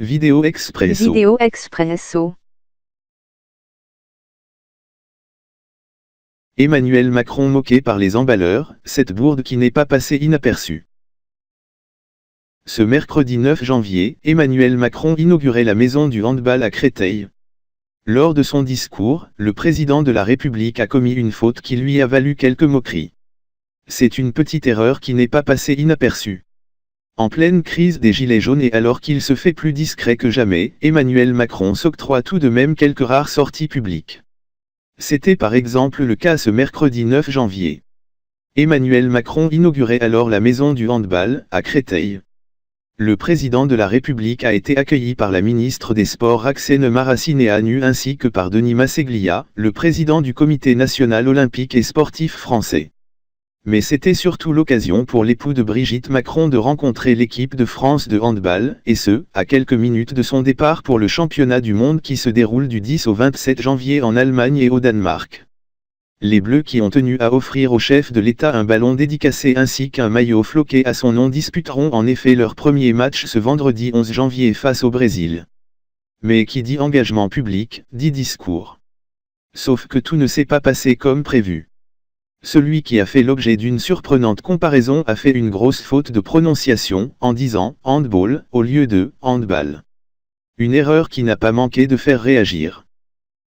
Vidéo Expresso. Vidéo Expresso. Emmanuel Macron moqué par les emballeurs, cette bourde qui n'est pas passée inaperçue. Ce mercredi 9 janvier, Emmanuel Macron inaugurait la maison du handball à Créteil. Lors de son discours, le président de la République a commis une faute qui lui a valu quelques moqueries. C'est une petite erreur qui n'est pas passée inaperçue. En pleine crise des gilets jaunes et alors qu'il se fait plus discret que jamais, Emmanuel Macron s'octroie tout de même quelques rares sorties publiques. C'était par exemple le cas ce mercredi 9 janvier. Emmanuel Macron inaugurait alors la maison du handball, à Créteil. Le président de la République a été accueilli par la ministre des Sports Roxana Maracineanu ainsi que par Denis Masseglia, le président du Comité national olympique et sportif français. Mais c'était surtout l'occasion pour l'époux de Brigitte Macron de rencontrer l'équipe de France de handball, et ce, à quelques minutes de son départ pour le championnat du monde qui se déroule du 10 au 27 janvier en Allemagne et au Danemark. Les Bleus qui ont tenu à offrir au chef de l'État un ballon dédicacé ainsi qu'un maillot floqué à son nom disputeront en effet leur premier match ce vendredi 11 janvier face au Brésil. Mais qui dit engagement public, dit discours. Sauf que tout ne s'est pas passé comme prévu. Celui qui a fait l'objet d'une surprenante comparaison a fait une grosse faute de prononciation, en disant « handball » au lieu de « handball ». Une erreur qui n'a pas manqué de faire réagir.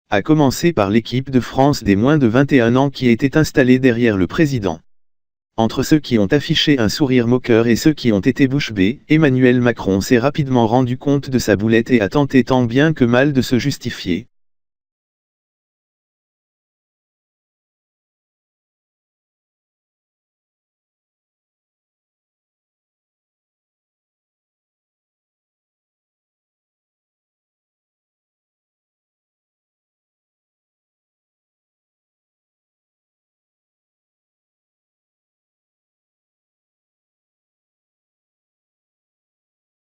À commencer par l'équipe de France des moins de 21 ans qui était installée derrière le président. Entre ceux qui ont affiché un sourire moqueur et ceux qui ont été bouche bée, Emmanuel Macron s'est rapidement rendu compte de sa boulette et a tenté tant bien que mal de se justifier.